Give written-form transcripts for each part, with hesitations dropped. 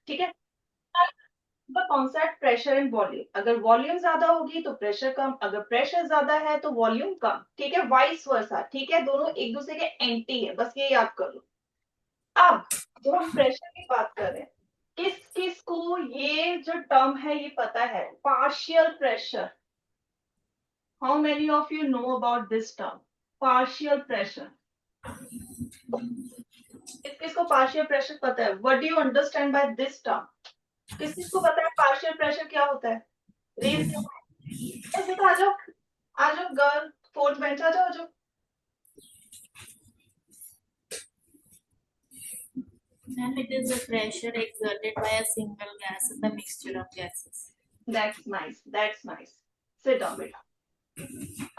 ठीक है। Concept pressure and volume, अगर वॉल्यूम ज्यादा होगी तो प्रेशर कम, अगर प्रेशर ज्यादा है तो वॉल्यूम कम। ठीक है, वाइस वर्सा। ठीक है, दोनों एक दूसरे के एंटी है, बस ये याद कर लो। अब जब हम प्रेशर की बात कर रहे हैं, किस किस को ये जो टर्म है ये पता है, partial pressure? How many of you know about this term, partial pressure? किस किस को पार्शियल प्रेशर पता है? What do you understand by this term? किस किस को पता है पार्शियल प्रेशर क्या होता है? रेज बेटा, आ जाओ, आ जाओ गर्ल, फोर्थ बेंच आ जाओ, आ जाओ। Ma'am, it is the pressure exerted by a single gas in the mixture of gases. That's nice, that's nice. Sit down बेटा।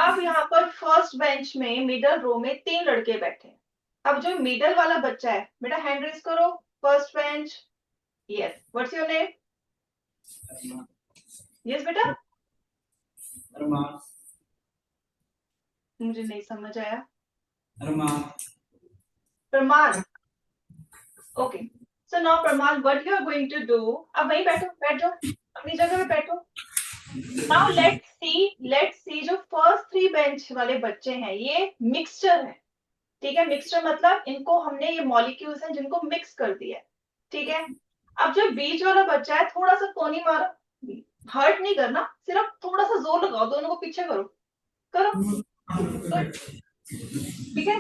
अब यहाँ पर फर्स्ट बेंच में मिडल रो में 3 लड़के बैठे हैं। अब जो मिडल वाला बच्चा है, बेटा हैंड रेज करो। First bench. Yes, what's your name? Yes बेटा। मुझे नहीं समझ आया। Praman. Okay, so now Praman, what you are going to do? अब वहीं बैठो, बैठ जाओ, अपनी जगह पे बैठो। नाउ लेट्स सी जो फर्स्ट 3 बेंच वाले बच्चे हैं ये मिक्सचर है। ठीक है, मिक्सचर मतलब इनको हमने ये मॉलिक्यूल्स हैं जिनको मिक्स कर दिया है। ठीक है, अब जो बीच वाला बच्चा है थोड़ा सा कोनी मारो, हर्ट नहीं करना, सिर्फ थोड़ा सा जोर लगाओ, दोनों को पीछे करो, करो। गुड, ठीक है।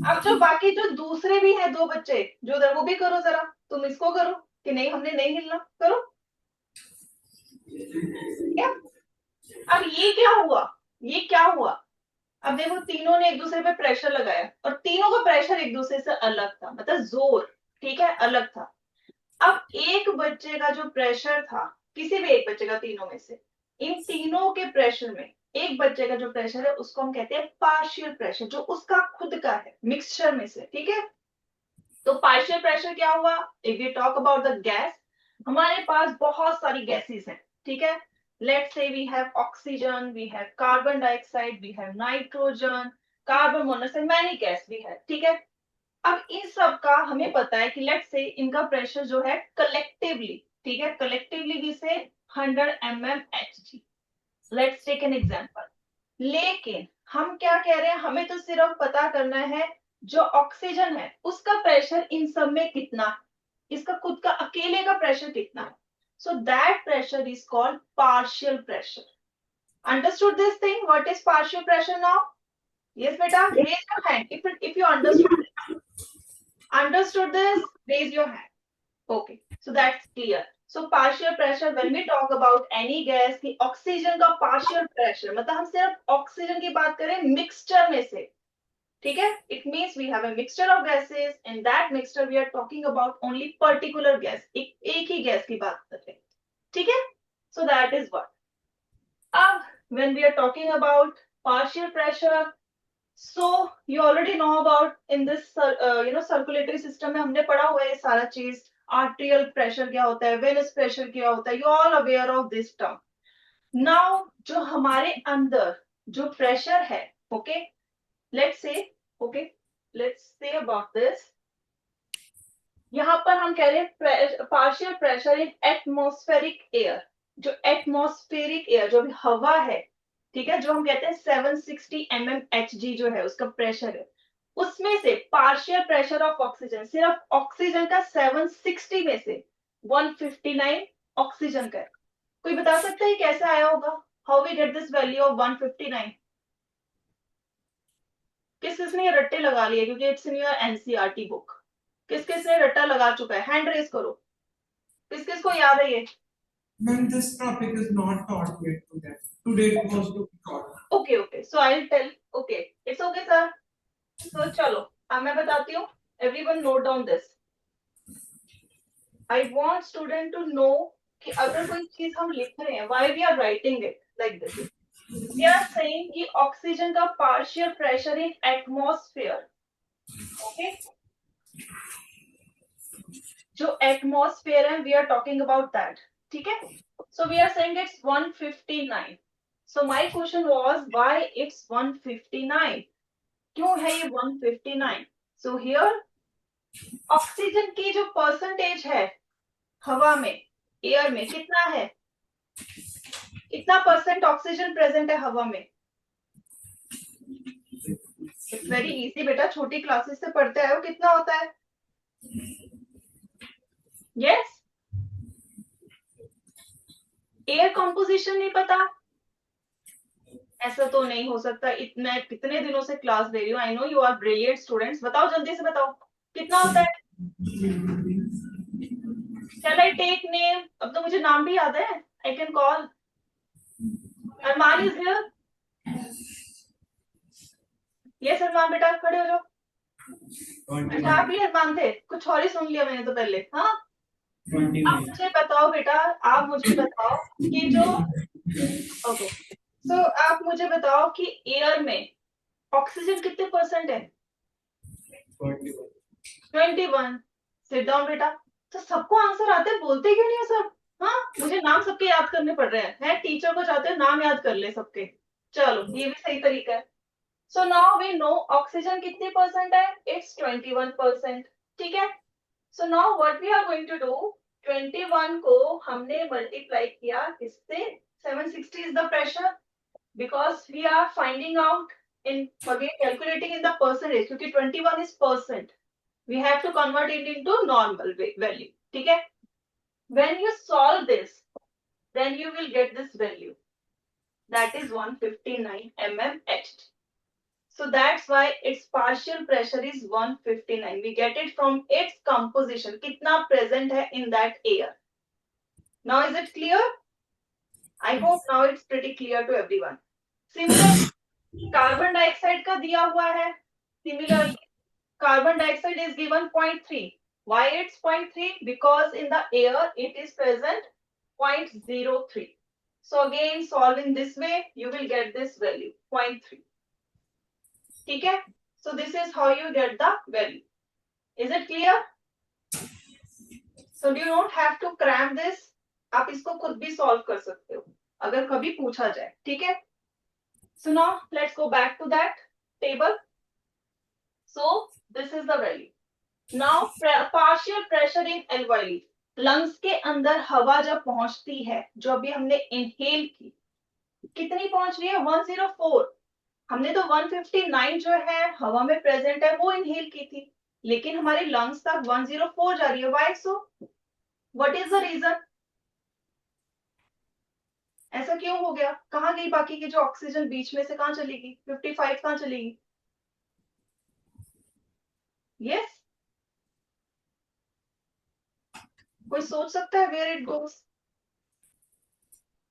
अब जो बाकी जो दूसरे भी हैं 2 बच्चे जो उधर, वो भी करो जरा, तुम इसको करो कि नहीं हमने नहीं हिलना, करो। क्या? अब ये क्या हुआ, ये क्या हुआ? अब देखो तीनों ने एक दूसरे पे प्रेशर लगाया और तीनों का प्रेशर एक दूसरे से अलग था, मतलब जोर, ठीक है, अलग था। अब एक बच्चे का जो प्रेशर था, किसी भी एक बच्चे का तीनों में से, इन तीनों के प्रेशर में एक बच्चे का जो प्रेशर है उसको हम कहते हैं पार्शियल प्रेशर, जो उसका खुद का है मिक्सचर में से। ठीक है, तो पार्शियल प्रेशर क्या हुआ? If you talk about the gas, हमारे पास बहुत सारी गैसेस हैं। ठीक है, let's say we have oxygen, we have carbon dioxide, we have nitrogen, carbon monoxide, many gas भी है। ठीक है, अब इन सब का हमें पता है कि लेट्स से इनका प्रेशर जो है कलेक्टिवली, ठीक है, collectively we say 100 mmHg। Let's take an example. लेकिन हम क्या कह रहे हैं, हमें तो सिर्फ पता करना है जो ऑक्सीजन है उसका प्रेशर इन सब में कितना है, इसका खुद का अकेले का प्रेशर कितना है। So that pressure is called partial pressure. Understood this thing, what is partial pressure now? Yes बेटा, raise your hand if you understood this, raise your hand. Okay, so that's clear. So partial pressure, when we talk about any gas की oxygen का partial pressure, मतलब हम सिर्फ oxygen की बात करें mixture में से। ठीक है, it means we have a mixture of gases, in that mixture we are talking about only particular gas, एक ही गैस की बात कर रहे हैं। ठीक है, so that is what. अब when we are talking about partial pressure, so you already know about in this circulatory system में हमने पढ़ा हुआ है ये सारा चीज। आर्टेरियल प्रेशर क्या होता है, वेनस प्रेशर क्या होता है, you all aware of this term. Now जो हमारे अंदर जो प्रेशर है, okay, let's say, okay, let's say about this. यहाँ पर हम कह रहे हैं पार्शियल प्रेशर इन एटमॉस्फेरिक एयर। जो एटमॉस्फेरिक एयर, जो भी हवा है, ठीक है, जो हम कहते हैं 760 mmHg जो है उसका प्रेशर है, उसमें से पार्शियल प्रेशर ऑफ ऑक्सीजन, सिर्फ ऑक्सीजन का 760 में से 159 ऑक्सीजन का है। कोई बता सकता है कैसे आया होगा? How we get this value of 159? किस किसने रट्टे लगा लिए, क्योंकि it's in your NCERT book. किस किस ने रट्टा लगा चुका है, हैंड रेज करो। किस किस को याद है ये? When this topic is not taught yet to them. Today it was to be taught. Okay, so I'll tell. Okay, it's okay, sir. So चलो, अब मैं बताती हूँ। Everyone note down this. I want student to know कि अगर कोई चीज हम लिख रहे हैं, why we are writing it like this. We are saying कि ऑक्सीजन का partial pressure in atmosphere. Okay? जो atmosphere है, we are talking about that. ठीक है? So we are saying it's 159. So my question was why it's 159? क्यों है ये 159? So here oxygen की जो परसेंटेज है हवा में, एयर में कितना है, कितना % ऑक्सीजन प्रेजेंट है हवा में? इट्स वेरी इजी बेटा, छोटी क्लासेस से पढ़ते आए हो, कितना होता है? यस, एयर कंपोजिशन नहीं पता? ऐसा तो नहीं हो सकता, इतना कितने दिनों से क्लास दे रही हूँ, I know you are brilliant students, बताओ जल्दी से बताओ कितना होता है? Can I take name? अब तो मुझे नाम भी याद है, I can call. Arman is here? Yes Arman बेटा खड़े हो जाओ। अच्छा आप ही अरमान थे, कुछ और ही सुन लिया मैंने तो पहले। हाँ आप मुझे बताओ बेटा, आप मुझे बताओ कि जो ओके सो आप मुझे बताओ कि एयर में ऑक्सीजन कितने % है? 21। सिट डाउन बेटा। तो सबको आंसर आते हैं, बोलते क्यों नहीं है सब? हाँ मुझे नाम सबके याद करने पड़ रहे हैं, टीचर को चाहते हैं नाम याद कर ले सबके। चलो ये भी सही तरीका है। So now we know oxygen कितने % है? इट्स 21%। ठीक है। So now what we are going to do, 21 को हमने मल्टीप्लाई किया किससे? 760 is the pressure, because we are finding out in we are calculating in the percentage, क्योंकि 21 is %, we have to convert it into normal value. ठीक है। when you solve this then you will get this value, that is 159 mmHg. so that's why its partial pressure is 159. we get it from its composition, कितना present है in that air. now is it clear? I hope now it's pretty clear to everyone. similarly carbon dioxide का दिया हुआ है, similarly carbon dioxide is given 0.3. why it's 0.3? because in the air it is present 0.03. so again solve in this way, you will get this value 0.3. ठीक है। so this is how you get the value. is it clear? so you don't have to cram this, आप इसको खुद भी solve कर सकते हो अगर कभी पूछा जाए। ठीक है। So now let's go back to that table. So this is the value. Now partial pressure in alveoli. Lungs के अंदर हवा जब पहुंचती है, जो अभी हमने इनहेल की, कितनी पहुंच रही है? 104। हमने तो 159 जो है हवा में प्रेजेंट है वो इनहेल की थी, लेकिन हमारे लंग्स तक 104 जा रही है। Why so? What is the reason? ऐसा क्यों हो गया? कहाँ गई बाकी की जो ऑक्सीजन बीच में से? कहाँ चलेगी? 55 कहाँ चलेगी? यस कोई सोच सकता है वेयर इट गोस?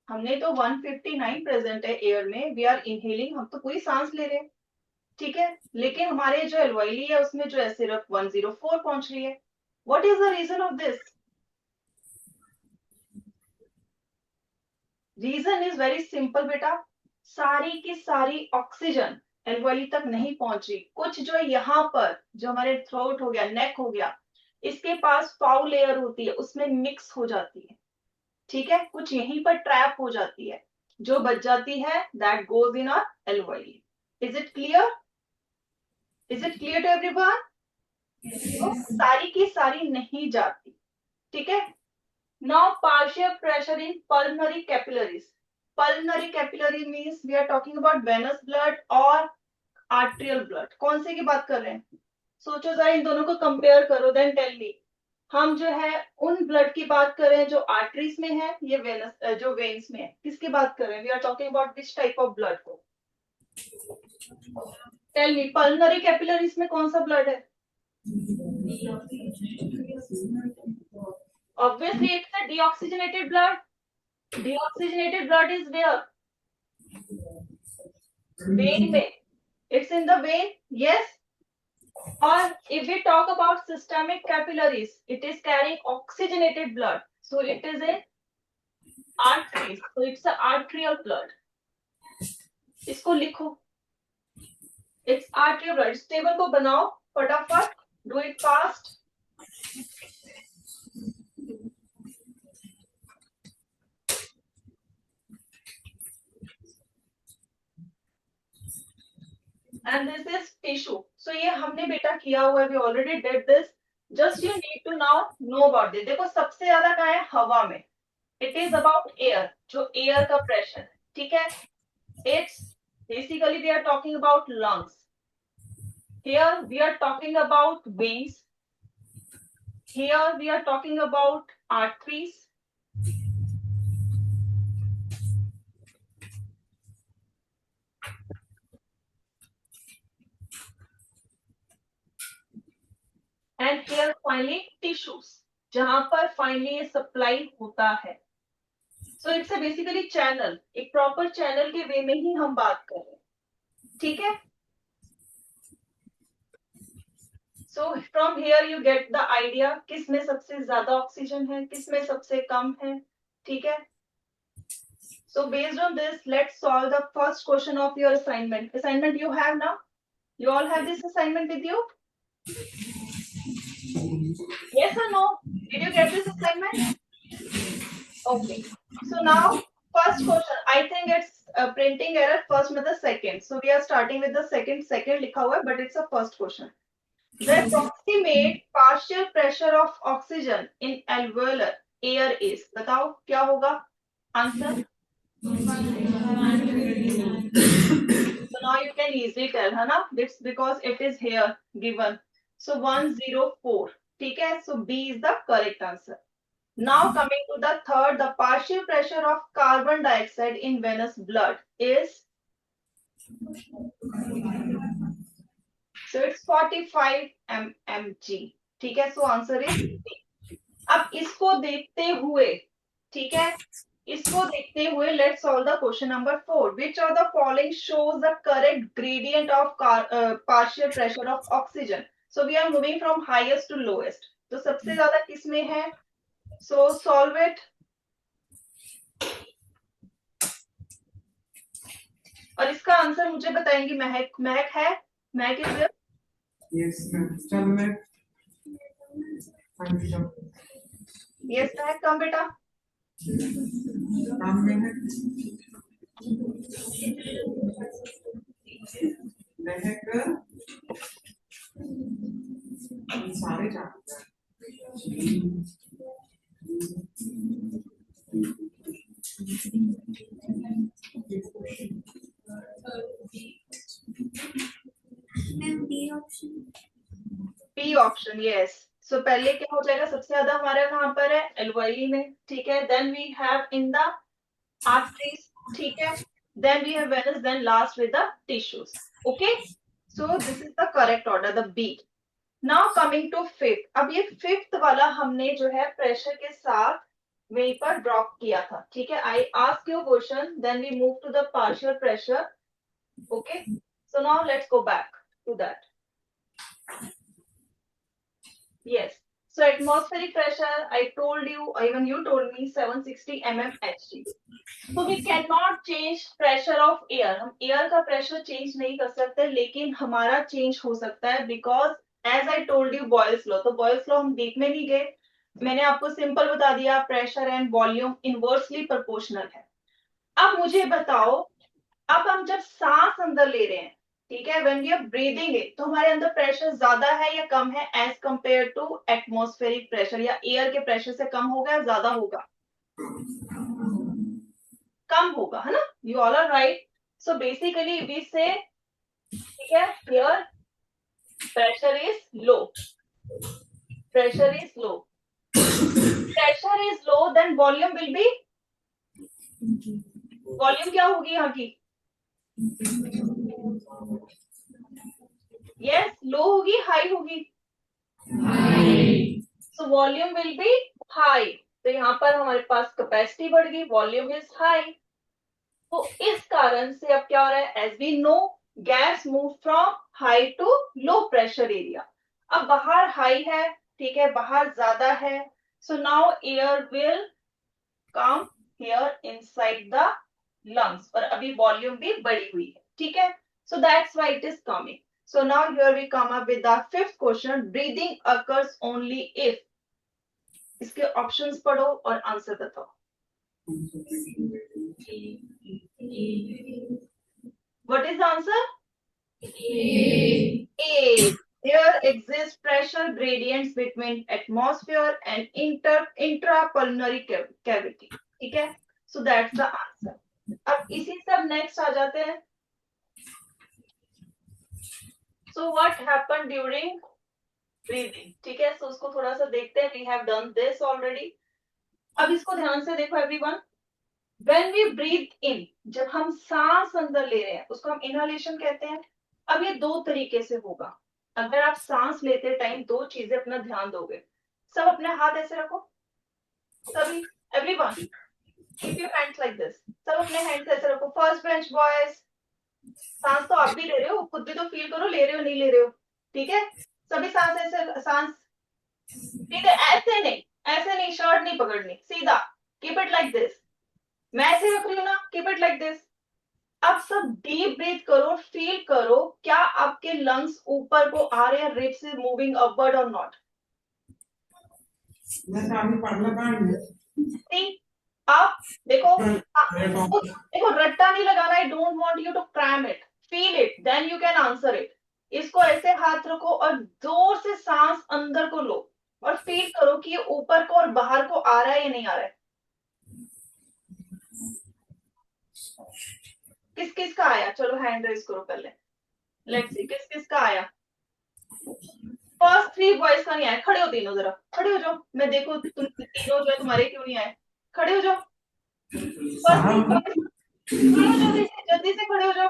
हमने तो 159 प्रेजेंट है एयर में, वी आर इनहेलिंग, हम तो पूरी सांस ले रहे हैं। ठीक है। लेकिन हमारे जो एल्वेओली है उसमें जो है सिर्फ 104 पहुंच रही है। What is the reason of this? Reason is very simple बेटा, सारी की सारी ऑक्सीजन एल्वेओली तक नहीं पहुंच रही। कुछ जो यहाँ पर, जो हमारे थ्रोट हो गया, नेक हो गया, इसके पास फाउल लेयर होती है, उसमें मिक्स हो जाती है। ठीक है। कुछ यहीं पर ट्रैप हो जाती है, जो बच जाती है that goes in our alveoli. Is it clear? Is it clear to everyone? सारी की सारी नहीं जाती। ठीक है। Now partial pressure in pulmonary capillaries. Pulmonary capillary means we are talking about venous blood और आर्टेरियल ब्लड। कौन से की बात कर रहे हैं? सोचो जरा, इन दोनों को कंपेयर करो, देन टेल मी। हम जो है उन ब्लड की बात कर रहे हैं जो आर्टरीज में है, ये वेनस जो वेन्स में है। किसकी बात कर रहे हैं? We are talking about which type of blood को? टेल मी, पल्मोनरी कैपिलरीज में कौन सा ब्लड है? Obviously, it's a deoxygenated blood. Deoxygenated blood is where? Vein में. It's in the vein. Yes. Or if we talk about systemic capillaries, it is carrying oxygenated blood. So it is in arteries. So it's an arterial blood. इसको लिखो. It's arterial blood. इस table को बनाओ फटाफट. Do it fast. And this is tissue. So ये हमने बेटा किया हुआ है. We already did this. Just you need to now know about this. देखो सबसे ज्यादा क्या है हवा में, इट इज अबाउट एयर, जो एयर का प्रेशर है, ठीक है। It's basically we are talking about lungs, here we are talking about veins, here we are talking about arteries, and here finally tissues, जहां पर फाइनली ये सप्लाई होता है। So it's a basically channel, एक proper channel के वे में ही हम बात कर रहे हैं, ठीक है। So from here you get the idea किस में सबसे ज्यादा ऑक्सीजन है, किस में सबसे कम है, ठीक है। So based on this let's solve the first question of your assignment. Assignment you have now, you all have this assignment with you? Yes or no? Did you get this assignment? Okay. So now first question, I think it's a printing error first with the second, so we are starting with the second लिखा हुआ है but it's a first question. The approximate partial pressure of oxygen in alveolar air is, बताओ क्या होगा answer. So now you can easily tell, है ना, it's because it is here given. So 104, ठीक है। So B is the correct answer. Now coming to the third, the partial pressure of carbon dioxide in venous blood is, so it's 45 mmg, ठीक है। So answer is B. अब इसको देखते हुए, ठीक है, इसको देखते हुए let's solve the question number 4। Which of the following shows the correct gradient of partial pressure of oxygen. So we are moving from highest to lowest, तो सबसे ज्यादा किस में है। So solve it. और इसका आंसर मुझे बताएंगी महक। महक है, महक इज देयर? Yes, ma'am. चल मैं यस महक, कम बेटा। काम में है महक सारे जानते हैं। B option, yes. सो पहले क्या हो जाएगा, सबसे ज्यादा हमारा कहाँ पर है, एल्वेली में, ठीक है। Then we have in the arteries, ठीक है। Then we have venous, then last with the tissues. Okay, so this is the correct order, the B. Now coming to fifth. अब ये फिफ्थ वाला हमने जो है प्रेशर के साथ वहीं पर ड्रॉप किया था, ठीक है। I ask you question, then we move to the partial pressure. Okay, so now let's go back to that. Yes. So atmospheric pressure, I told you, even you told me 760 mmHg. So we cannot change pressure of air. हम air का pressure change नहीं कर सकते, लेकिन हमारा change हो सकता है because as I told you Boyle's law. तो Boyle's law हम देखने नहीं गए, मैंने आपको सिंपल बता दिया, pressure and volume inversely proportional है। अब मुझे बताओ, अब हम जब सांस अंदर ले रहे हैं, ठीक है, when we are breathing it, तो हमारे अंदर प्रेशर ज्यादा है या कम है as compare to atmospheric pressure, या एयर के प्रेशर से कम होगा या ज्यादा होगा? कम होगा, है ना। You all are right. So basically we say, ठीक है, here pressure is low, pressure is low, pressure is low, then volume will be, volume क्या होगी यहाँ की? यस, लो होगी, हाई होगी? So volume will be high. तो यहाँ पर हमारे पास कैपेसिटी बढ़ गई, वॉल्यूम इज हाई। तो इस कारण से अब क्या हो रहा है, as we know gas move from high to low pressure area. अब बाहर हाई है, ठीक है, बाहर ज्यादा है। So now air will come here inside the lungs, और अभी वॉल्यूम भी बढ़ी हुई है, ठीक है। So that's why it is coming. So now here we come up with the fifth question. Breathing occurs only if, इसके ऑप्शंस पढ़ो और आंसर बताओ। What is the answer? A. There exist pressure gradients between atmosphere and intrapulmonary cavity. ठीक है? So that's the answer. अब इसी सब next आ जाते हैं. So what happened during breathing? ठीक है? So उसको थोड़ा सा देखते हैं. We have done this already. अब इसको ध्यान से देखो everyone. When we breathe in, जब हम सांस अंदर ले रहे हैं, उसको हम inhalation कहते हैं. अब ये दो तरीके से होगा. अगर आप सांस लेते टाइम दो चीजें अपना ध्यान दोगे. सब अपने हाथ ऐसे रखो. सभी, everyone, keep your hands like this. सब अपने hands ऐसे रखो. First bench boys. सांस तो आप भी ले रहे हो, खुद भी तो फील करो, ले रहे हो नहीं ले रहे हो. ठीक है? सभी सांस ऐसे, सांस सीधे ऐसे नहीं, शर्ट नहीं पकड़नी, सीधा. Keep it like this. मैं ऐसे रख रही हूँ ना, keep it like this. अब सब डीप ब्रीथ करो, फील करो, क्या आपके लंग्स ऊपर को आ रहे हैं, रिब्स इज मूविंग अपवर्ड और नॉट. आप देखो, देखो रट्टा नहीं लगाना. I don't want you to cram it. Feel it, then you can answer it. इसको ऐसे हाथ रखो और जोर से सांस अंदर को लो और फील करो कि ये ऊपर को और बाहर को आ रहा है या नहीं आ रहा है. किस किस का आया? चलो हैंड रेज करो पहले. लेट्स सी किस किस का आया. फर्स्ट 3 बॉयज का नहीं आया. खड़े हो तीनों, जरा खड़े हो जाओ. मैं देखो तुम तीनों जो है तुम्हारे क्यों नहीं आए. खड़े हो जाओ. जल्दी से खड़े हो जाओ.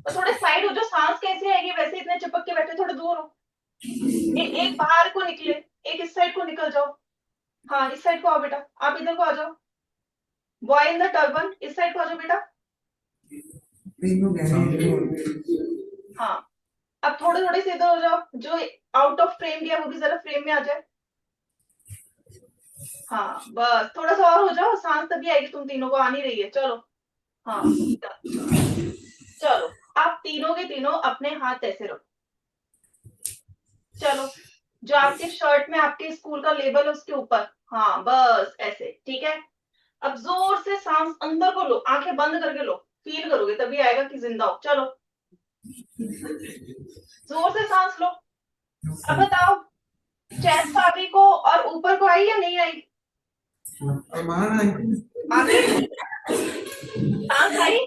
और थोड़े साइड हो जाओ. सांस कैसे आएगी? वैसे इतने चिपक के बैठे, थोड़े दूर हो. एक बाहर को निकले, एक इस साइड को निकल जाओ. हाँ इस साइड को आओ बेटा. आप इधर को आ जाओ. बॉय इन द टर्बन, इस साइड को आ जाओ बेटा. हाँ अब थोड़े थोड़े से इधर हो जाओ. जो आउट ऑफ फ्रेम गया वो भी जरा फ्रेम में आ जाए. हाँ बस थोड़ा सा और हो जाओ. सांस तभी आएगी. तुम तीनों को आ नहीं रही है. चलो. हाँ चलो. आप तीनों के तीनों अपने हाथ ऐसे रखो. चलो. जो आपके शर्ट में आपके स्कूल का लेबल है उसके ऊपर. हाँ बस ऐसे. ठीक है? अब जोर से सांस अंदर को लो. आंखें बंद करके लो. फील करोगे तभी आएगा कि जिंदा हो. चलो जोर से सांस लो. अब बताओ चेस्ट आगे को और ऊपर को आई या नहीं आई? सांस आई.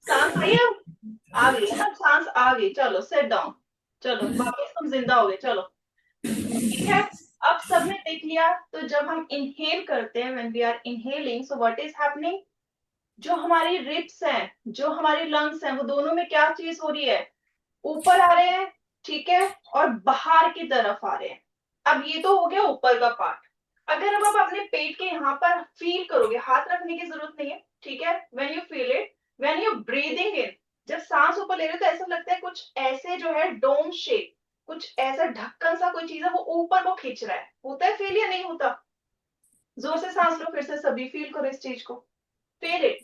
सांस आई. अब आ गई ना सांस आ गई. चलो सेट डाउन. चलो वापस तुम जिंदा हो गए. चलो ठीक है. अब सबने देख लिया. तो जब हम इनहेल करते हैं, when we are inhaling, so what is happening, जो हमारी रिब्स हैं, जो हमारी लंग्स हैं, वो दोनों में क्या चीज हो रही है? ऊपर आ रहे हैं. ठीक है? और बाहर की तरफ आ रहे हैं. अब ये तो हो गया ऊपर का पार्ट. अगर अब आप अपने पेट के यहाँ पर फील करोगे, हाथ रखने की जरूरत नहीं है. ठीक है? When you feel it, when you breathing in, जब सांस ऊपर ले रहे हो तो ऐसा लगता है कुछ ऐसे जो है डोम शेप, कुछ ऐसा ढक्कन सा कोई चीज है वो ऊपर को खींच रहा है. होता है फील या नहीं होता? जोर से सांस लो फिर से. सभी फील करो इस चीज को. Feel it.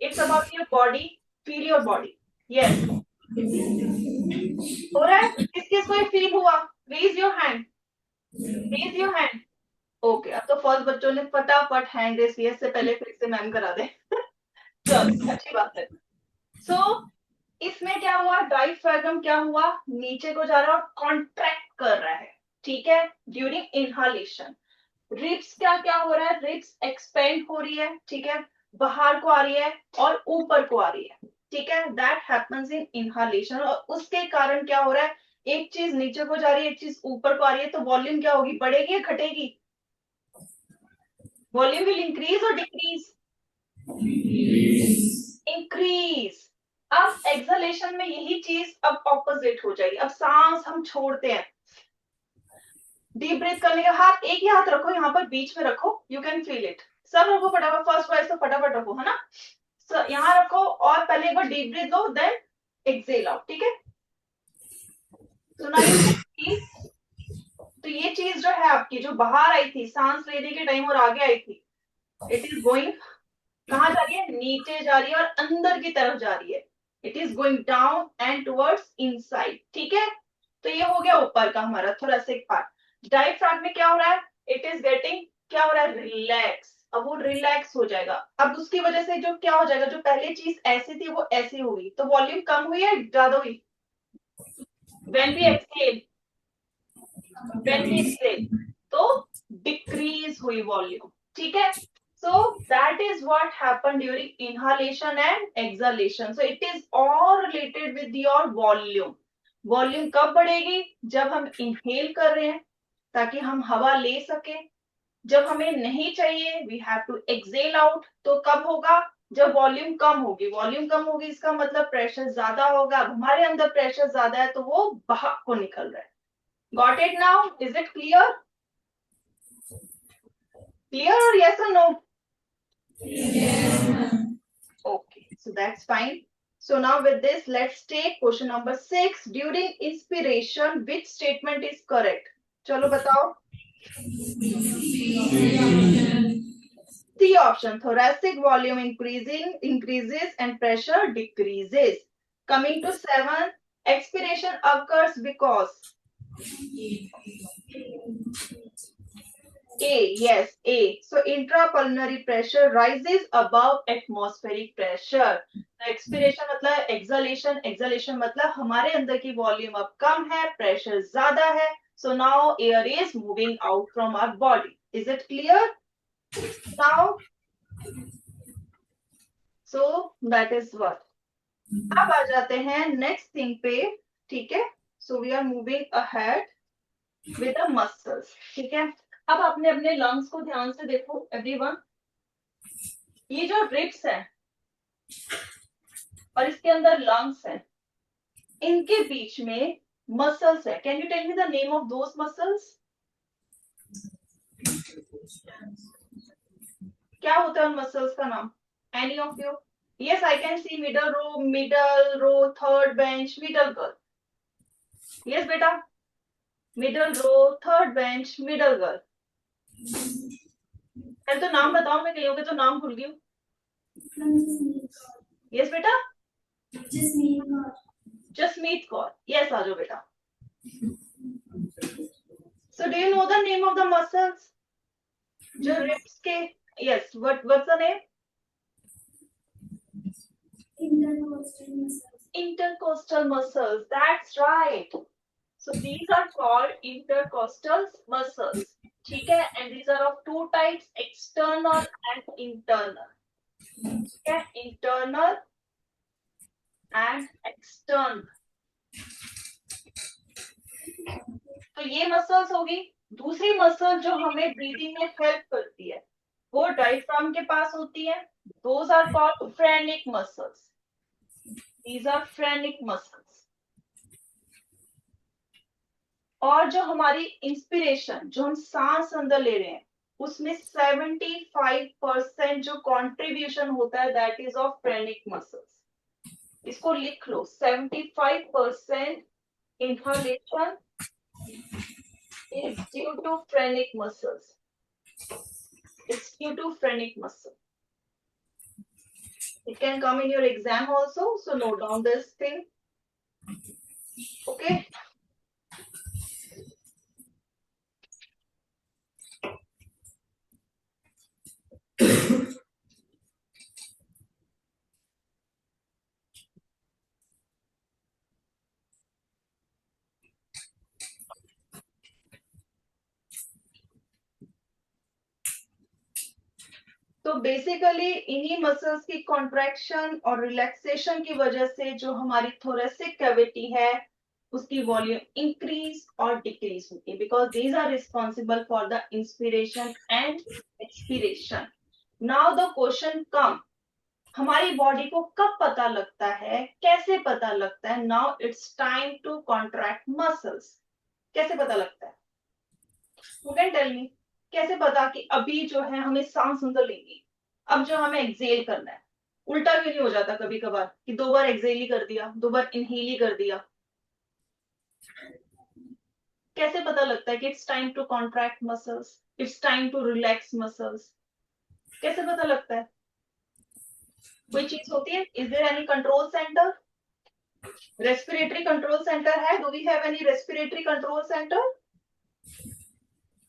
It's about your body. Feel your body. Yes हो रहा है. किस किस को फील हुआ? Raise your hand. Raise your hand. Okay. अब तो फर्स्ट बच्चों ने फटाफट हैंड रेज किया. इससे पहले फिर से मैम करा दे. चलो अच्छी बात है. सो इसमें क्या हुआ? डायफ्रागम क्या हुआ? नीचे को जा रहा है और कॉन्ट्रैक्ट कर रहा है. ठीक है? ड्यूरिंग इनहालेशन. रिब्स क्या क्या हो रहा है? रिब्स एक्सपेंड हो रही है. ठीक है? बाहर को आ रही है और ऊपर को आ रही है. ठीक है? That happens in inhalation. और उसके कारण क्या हो रहा है? एक चीज नीचे को जा रही है, एक चीज ऊपर को आ रही है. तो वॉल्यूम क्या होगी? बढ़ेगी या घटेगी? वॉल्यूम विल इंक्रीज और डिक्रीज? इंक्रीज. अब एक्सलेशन में यही चीज अब ऑपोजिट हो जाएगी. अब सांस हम छोड़ते हैं. डीप ब्रीथ करने के हाथ, एक ही हाथ रखो यहाँ पर बीच में रखो. You can feel it. सब रखो फटाफट. फर्स्ट वाइज तो फटाफट रखो, है ना? यहाँ रखो और पहले एक बार डीप ब्रीथ लो, देन एक्सेल आउट. ठीक है? तो ये चीज जो है आपकी, जो बाहर आई थी सांस लेने के टाइम और आगे आई थी, इट इज गोइंग कहाँ जा रही है? नीचे जा रही है और अंदर की तरफ जा रही है. It is going down and towards inside. ठीक है? तो ये हो गया ऊपर का हमारा थोड़ा सा एक पार्ट. डायफ्राम में क्या हो रहा है? इट इज गेटिंग क्या हो रहा है? रिलैक्स. अब वो रिलैक्स हो जाएगा. अब उसकी वजह से जो क्या हो जाएगा, जो पहले चीज ऐसी थी वो ऐसी हुई. तो वॉल्यूम कम हुई या ज्यादा हुई? when we exhale तो डिक्रीज हुई वॉल्यूम, ठीक है. So that is what happened during inhalation and exhalation. So it is all related with your volume. Volume कब बढ़ेगी? जब हम इनहेल कर रहे हैं ताकि हम हवा ले सके. जब हमें नहीं चाहिए we have to exhale out. तो कब होगा? जब वॉल्यूम कम होगी. वॉल्यूम कम होगी इसका मतलब प्रेशर ज्यादा होगा. अब हमारे अंदर प्रेशर ज्यादा है तो वो बाहर को निकल रहा है. Got it now? Is it clear? Clear और यस और no? Okay, so that's fine. So now with this, let's take question number 6. During inspiration, which statement is correct? चलो बताओ. C option. Thoracic volume increases and pressure decreases. Coming to 7, expiration occurs because A. Yes, A. So intrapulmonary pressure rises above atmospheric pressure. तो expiration मतलब acceleration, acceleration मतलब हमारे अंदर की volume अब कम है, प्रेशर ज्यादा है. So now air is moving out from our body. Is it clear? Now, so that is what. अब आ जाते हैं नेक्स्ट थिंग पे, ठीक है. So we are moving ahead with the muscles, ठीक है. अब आपने अपने लंग्स को ध्यान से देखो एवरीवन. ये जो रिब्स है और इसके अंदर लंग्स है, इनके बीच में मसल्स है. Can you tell me the name of those muscles? क्या होता है उन मसल्स का नाम? Any of you? Yes, I can see middle row, third bench, middle girl. Yes बेटा, middle row, third bench, middle girl. पहले तो नाम बताओ, मैं कहीं तो नाम भूल गई हूँ. यस बेटा, जसमीत कौर. यस, आ जाओ बेटा. So do you know the name of the muscles? जो रिब्स के, yes, what's the name? Intercostal muscles. That's right. So these are called intercostal muscles. ठीक है, and these are of two types, external and internal. ठीक है, internal and external. तो ये muscles होगी. दूसरी मसल जो हमें ब्रीदिंग में हेल्प करती है वो डायफ्राम के पास होती है. Those are called phrenic muscles. These are phrenic muscles. और जो हमारी इंस्पिरेशन, जो हम सांस अंदर ले रहे हैं, उसमें 75% जो कंट्रीब्यूशन होता है that is of phrenic muscles. इसको लिख लो. 75% inhalation is due to phrenic muscles. It's due to phrenic muscle. It can come in your exam also, so note down this thing. Okay. तो बेसिकली इन्हीं muscles की contraction और relaxation की वजह से जो हमारी थोरेसिक कैविटी है उसकी वॉल्यूम इंक्रीज और डिक्रीज होती है, because these are responsible for the inspiration and expiration. Now the question come, हमारी बॉडी को कब पता लगता है, कैसे पता लगता है? Now it's time to contract muscles. कैसे पता लगता है? You can tell me. कैसे पता कि अभी जो है हमें सांस अंदर लेनी, अब जो हमें एक्सेल करना है? उल्टा भी नहीं हो जाता कभी कभार कि 2 बार एक्सेल ही कर दिया, 2 बार इनहेल ही कर दिया? कैसे पता लगता है कि it's time to contract muscles, it's time to relax muscles? कैसे पता लगता है? कोई चीज होती है? Is there any control centre? Respiratory control centre है? Do we have any respiratory control centre?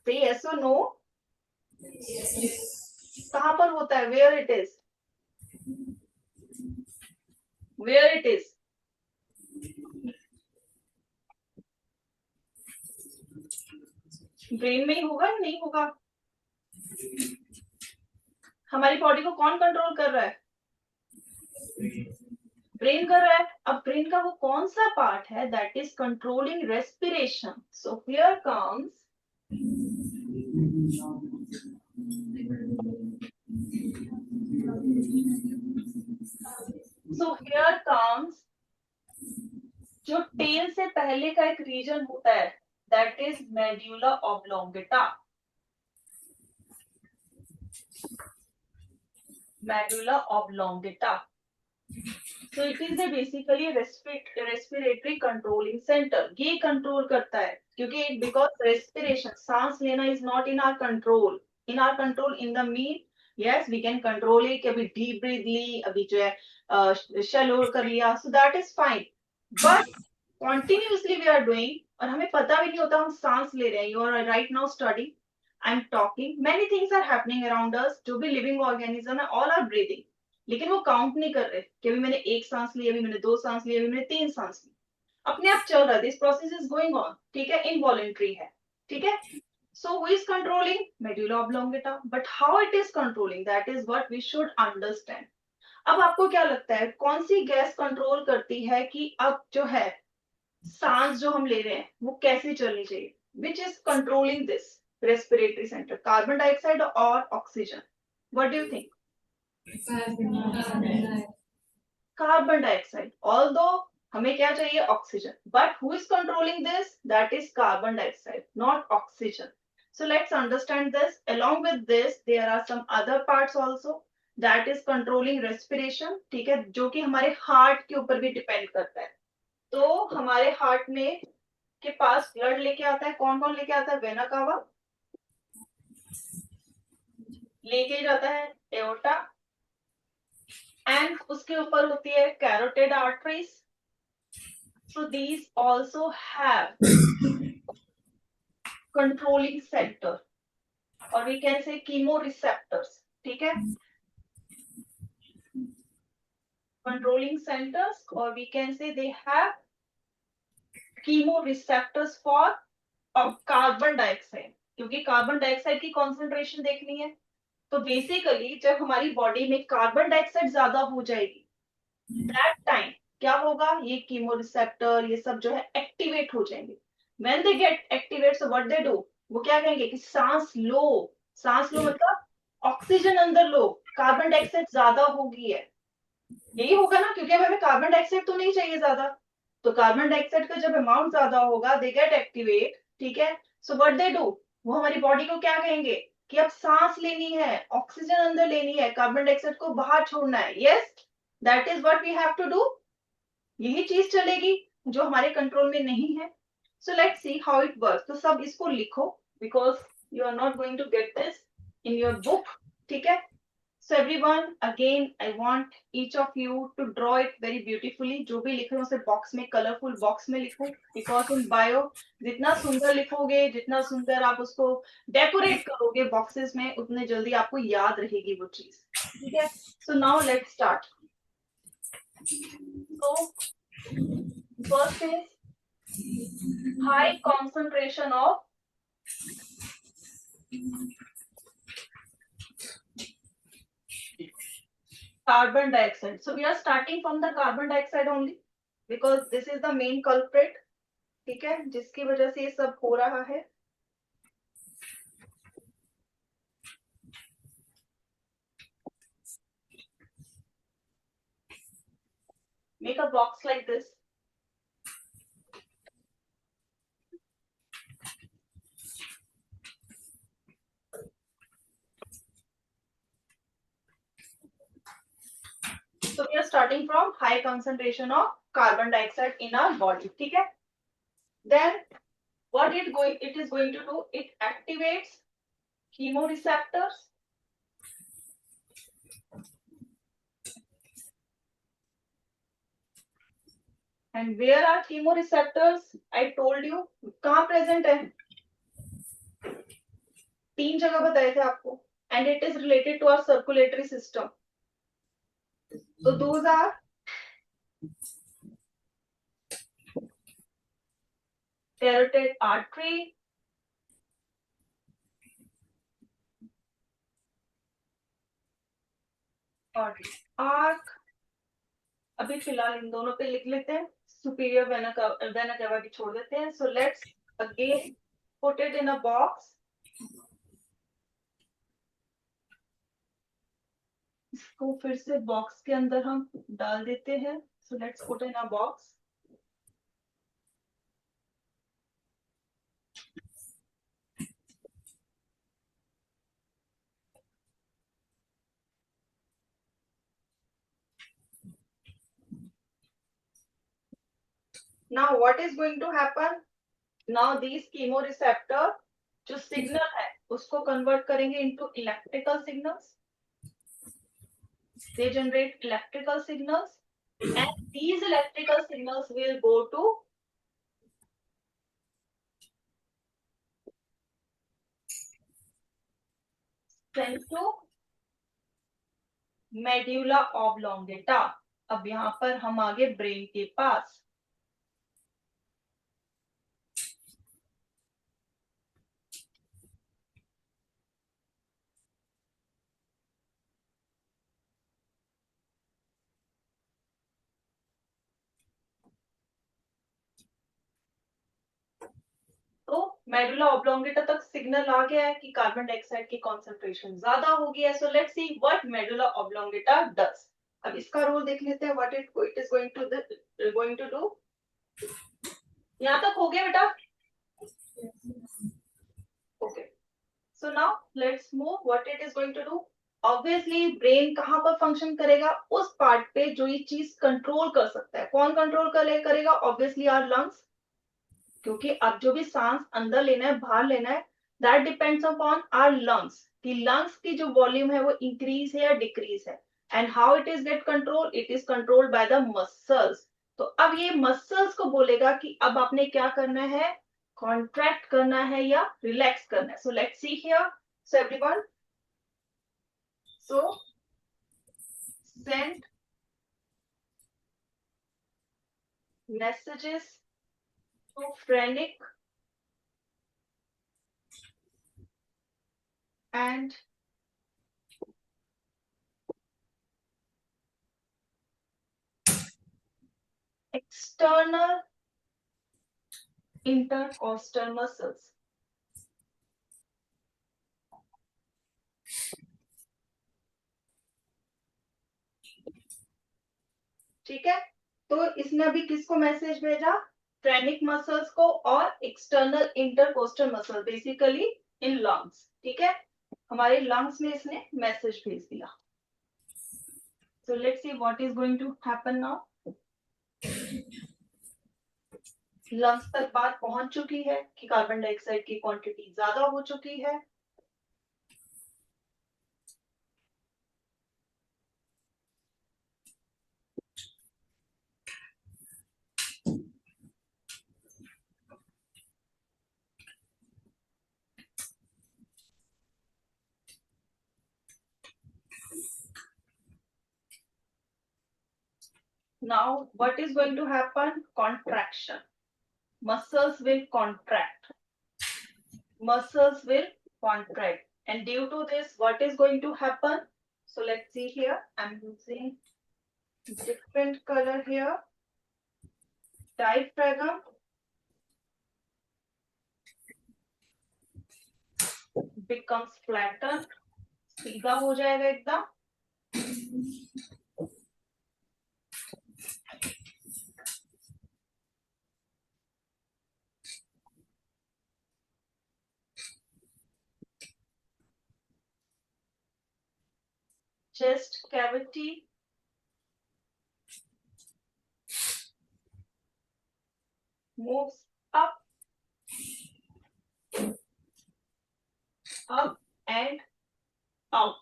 Say yes or no. कहाँ पर होता है? Where it is? Where it is? Brain में ही होगा या नहीं होगा? हमारी बॉडी को कौन कंट्रोल कर रहा है? ब्रेन कर रहा है। अब ब्रेन का वो कौन सा पार्ट है that is controlling respiration? So here comes जो टेल से पहले का एक रीजन होता है that is medulla oblongata. Medulla oblongata. So it is a basically respiratory controlling center. ये कंट्रोल करता है क्योंकि because respiration सांस लेना is not in our control. In our control in the mean yes we can control it कि अभी deep breathe ली, अभी जो है shallow कर लिया, so that is fine. But continuously we are doing और हमें पता भी नहीं होता हम सांस ले रहे हैं. You are right now studying. I'm talking. Many things are happening around us. जो भी living organism है all are breathing. लेकिन वो काउंट नहीं कर रहे कि अभी मैंने एक सांस ली, अभी मैंने 2 सांस ली, अभी मैंने 3 सांस ली. अपने आप चल रहा है. This process is going on. ठीक है, इनवॉलंटरी है. ठीक है. So who is controlling? Medulla oblongata. But how it is controlling that is what we should understand. अब आपको क्या लगता है कौन सी गैस कंट्रोल करती है कि अब जो है सांस जो हम ले रहे हैं वो कैसे चलनी चाहिए? Which is controlling this respiratory centre? Carbon dioxide और oxygen? What do you think? Carbon dioxide. Although हमें क्या चाहिए? Oxygen. But who is controlling this? That is carbon dioxide, not oxygen. So let's understand this. Along with this, there are some other parts also that is controlling respiration. ठीक है, जो कि हमारे heart के ऊपर भी डिपेंड करता है. तो हमारे हार्ट में के पास ब्लड लेके आता है. कौन कौन लेके आता है? वेना कावा लेके जाता है, एओर्टा, एंड उसके ऊपर होती है carotid arteries. So these also have controlling centre और we can say chemo receptors. ठीक है, कंट्रोलिंग सेंटर्स और we can say they have chemo receptors for carbon dioxide. क्योंकि कार्बन डाइऑक्साइड की कॉन्सेंट्रेशन देखनी है. तो बेसिकली जब हमारी बॉडी में कार्बन डाइऑक्साइड ज्यादा हो जाएगी दैट टाइम क्या होगा? ये कीमो रिसेप्टर ये सब जो है एक्टिवेट हो जाएंगे. When they get activate so what they do? वो क्या कहेंगे कि सांस लो. सांस लो मतलब ऑक्सीजन अंदर लो, कार्बन डाइऑक्साइड ज्यादा होगी है. यही होगा ना, क्योंकि अब हमें कार्बन डाइऑक्साइड तो नहीं चाहिए ज्यादा. तो कार्बन डाइऑक्साइड का जब अमाउंट ज्यादा होगा दे गेट एक्टिवेट. ठीक है, सो व्हाट दे डू? वो हमारी बॉडी को क्या कहेंगे कि अब सांस लेनी है, ऑक्सीजन अंदर लेनी है, कार्बन डाइऑक्साइड को बाहर छोड़ना है. Yes, that is what we have to do. यही चीज चलेगी जो हमारे कंट्रोल में नहीं है. So let's see how it works. तो सब इसको लिखो because you are not going to get this in your book. ठीक है. So everyone, again, I want each of you to draw it very beautifully. जो भी लिख रहे हो उसे बॉक्स में, कलरफुल बॉक्स में लिखो. बिकॉज इन बायो जितना सुंदर लिखोगे, जितना सुंदर आप उसको डेकोरेट करोगे बॉक्सेस में, उतने जल्दी आपको याद रहेगी वो चीज. ठीक है. So now let's start. So first is high concentration of carbon dioxide. So we are starting from the carbon dioxide only because this is the main culprit. ठीक है, जिसकी वजह से ये सब हो रहा है. Make a box like this. So we are starting from high concentration of carbon dioxide in our body. ठीक है. Then what it is going to do? It activates chemoreceptors. And where are chemoreceptors? I told you. कहाँ present है? 3 जगह बताए थे आपको. And it is related to our circulatory system. So those are carotid artery, और arc, अभी फिलहाल इन दोनों पे लिख लेते हैं, सुपीरियर वेना केवा की छोड़ देते हैं. So let's again put it in a box. इसको फिर से बॉक्स के अंदर हम डाल देते हैं. So let's put in a box. Now what is going to happen? Now these chemoreceptor जो सिग्नल है उसको कन्वर्ट करेंगे into electrical signals. They generate electrical signals, and these electrical signals will go to send to medulla oblongata. अब यहाँ पर हम आगे brain के पास. तो मेडुला ऑब्लोंगेटा तक सिग्नल आ गया है कि कार्बन डाइऑक्साइड की कॉन्सेंट्रेशन ज्यादा हो गई है. So let's see what medulla oblongata does. अब इसका रोल देख लेते हैं. What it is going to do. यहाँ तक हो गया बेटा? Okay. So now let's move. What it is going to do. Obviously brain कहाँ पर फंक्शन करेगा? उस पार्ट पे जो ये चीज कंट्रोल कर सकता है. कौन कंट्रोल करेगा? Obviously our lungs. क्योंकि अब जो भी सांस अंदर लेना है बाहर लेना है, that depends upon our lungs. कि लंग्स की जो वॉल्यूम है वो इंक्रीज है या डिक्रीज है. And how it is get control? It is controlled by the muscles. तो अब ये मसल्स को बोलेगा कि अब आपने क्या करना है, कॉन्ट्रैक्ट करना है या रिलैक्स करना है. So let's see here. So everyone, so send messages to phrenic and external intercostal muscles. ठीक है. तो इसने अभी किसको मैसेज भेजा? फ्रेनिक मसल्स को और external intercostal muscle, basically in lungs. ठीक है, हमारे लंग्स में इसने मैसेज भेज दिया. So let's see what is going to happen now. Lungs तक बात पहुंच चुकी है कि कार्बन डाइऑक्साइड की क्वांटिटी ज्यादा हो चुकी है. Now what is going to happen? Contraction. Muscles will contract. Muscles will contract. And due to this, what is going to happen? So let's see here. I'm using different color here. Diaphragm becomes flattened. सीधा हो जाएगा एकदम. Chest cavity moves up and out.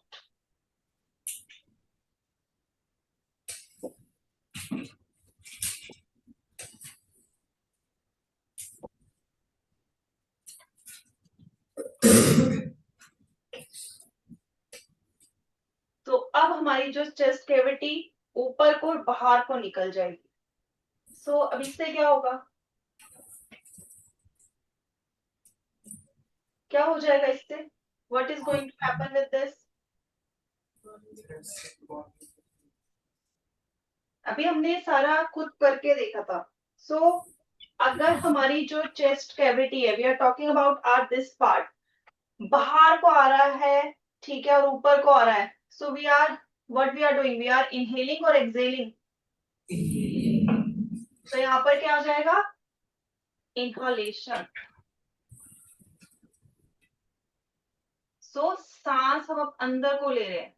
तो अब हमारी जो chest cavity ऊपर को और बाहर को निकल जाएगी. सो अब इससे क्या होगा? क्या हो जाएगा इससे? What is going to happen with this? अभी हमने सारा खुद करके देखा था. सो अगर हमारी जो चेस्ट कैविटी है, we are talking about are this part, बाहर को आ रहा है, ठीक है, और ऊपर को आ रहा है. So we are what we are doing, we are inhaling और एक्सहेलिंग. तो यहाँ पर क्या हो जाएगा, इनहालेशन. सो सांस हम अब अंदर को ले रहे हैं,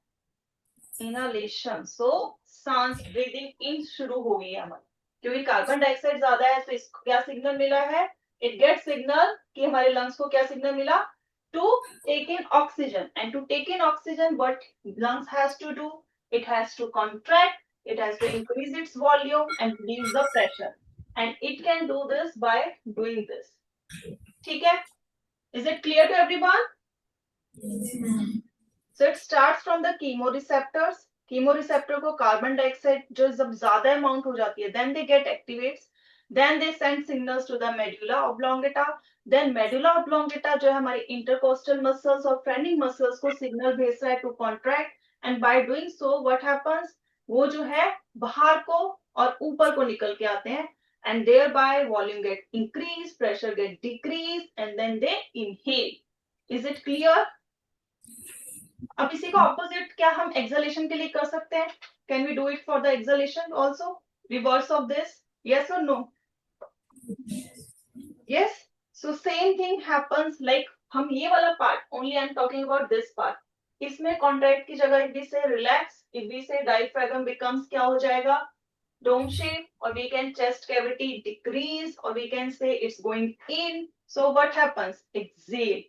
इनहालेशन. सो सांस ब्रीदिंग इन शुरू हो गई है हमारी, क्योंकि कार्बन डाइऑक्साइड ज्यादा है. तो इसको क्या सिग्नल मिला है, इट गेट सिग्नल कि हमारे लंग्स को क्या सिग्नल मिला, to take in oxygen. And to take in oxygen, what lungs has to do, it has to contract, it has to increase its volume and reduce the pressure, and it can do this by doing this. ठीक है, is it clear to everyone? So it starts from the chemoreceptors. chemoreceptor को carbon dioxide जो जब ज्यादा amount हो जाती है, then they get activates, then they send signals to the medulla oblongata. Then medulla oblongata जो है हमारी intercostal muscles और phrenic muscles को सिग्नल भेज रहा है to contract, and by doing so what happens, वो जो है बाहर को और ऊपर को निकल के आते हैं, and thereby volume get increased, pressure get decreased, and then they inhale. Is it clear? अब इसी का ऑपोजिट क्या हम एक्सहेलेशन के लिए कर सकते हैं? Can we do it for the exhalation also, reverse of this, yes or no? Yes. So same thing happens, like हम ये वाला part, only I'm talking about this part, इसमें कॉन्ट्रैक्ट की जगह if we say relax, if we say diaphragm becomes क्या हो जाएगा, dome shape, or we can chest cavity decrease, or we can say it's going in. So what happens, exhale.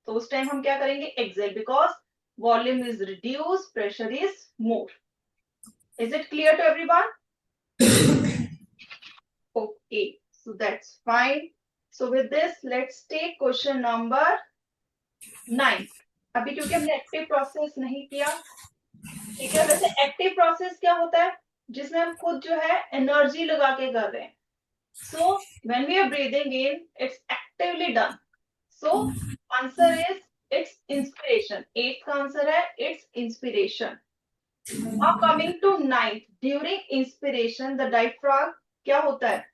तो उस time हम क्या करेंगे, exhale, because volume is reduced, pressure is more. Is it clear to everyone? Okay, so that's fine. So with this, let's take question number 9. अभी क्योंकि हमने active process नहीं किया, ठीक है. वैसे एक्टिव प्रोसेस क्या होता है, जिसमें हम खुद जो है एनर्जी लगा के कर रहे हैं. So when we are breathing in, it's actively done. So answer is it's inspiration. 8th का आंसर है it's inspiration. Now coming to 9th, during inspiration the diaphragm क्या होता है?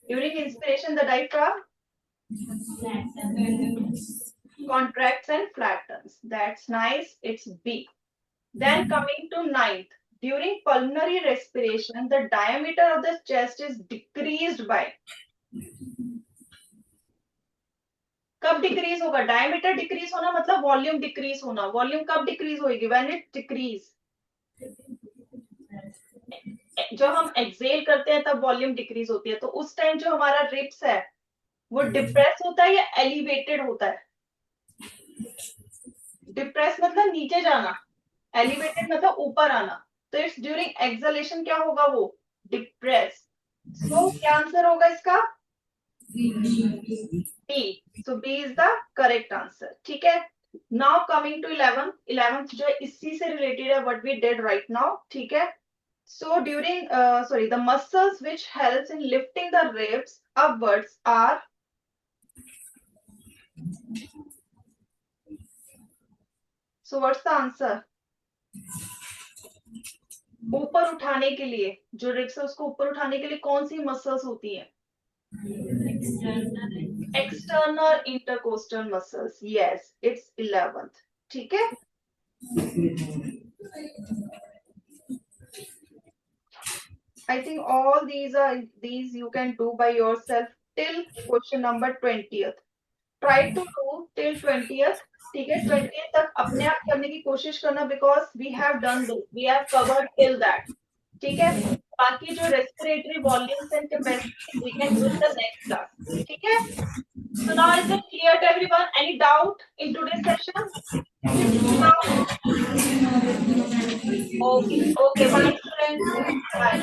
During inspiration the diaphragm contracts and flattens. That's nice. It's B. Then coming to 9th, during pulmonary respiration the diameter of the chest is decreased by. कब decrease होगा, diameter decrease होना मतलब volume decrease होना. Volume कब decrease होगी, when it decrease. जब हम exhale करते हैं तब वॉल्यूम डिक्रीज होती है. तो उस टाइम जो हमारा रिब्स है वो डिप्रेस होता है या एलिवेटेड होता है? डिप्रेस मतलब नीचे जाना, एलिवेटेड मतलब ऊपर आना. तो इट्स ड्यूरिंग एक्सहेलेशन क्या होगा, वो डिप्रेस. सो क्या आंसर होगा इसका, B. So B is the correct answer. ठीक है. Now coming to 11th जो है इसी से related है what we did right now. ठीक है. So during the muscles which helps in lifting the ribs upwards are. So what's the answer? ऊपर उठाने के लिए, जो रिब्स है उसको ऊपर उठाने के लिए कौन सी मसल्स होती हैं? External intercostal muscles. Yes, it's 11th. ठीक है. I think all these you can do by yourself till question number 20th. Try to do till 20th. ठीक है, 20th तक अपने आप करने की कोशिश करना, because we have done this, we have covered till that. ठीक है. बाकी जो respiratory volumes and capacity we can do in the next class. ठीक है. So now is it clear to everyone? Any doubt in today's session? No? Okay, bye students. Bye.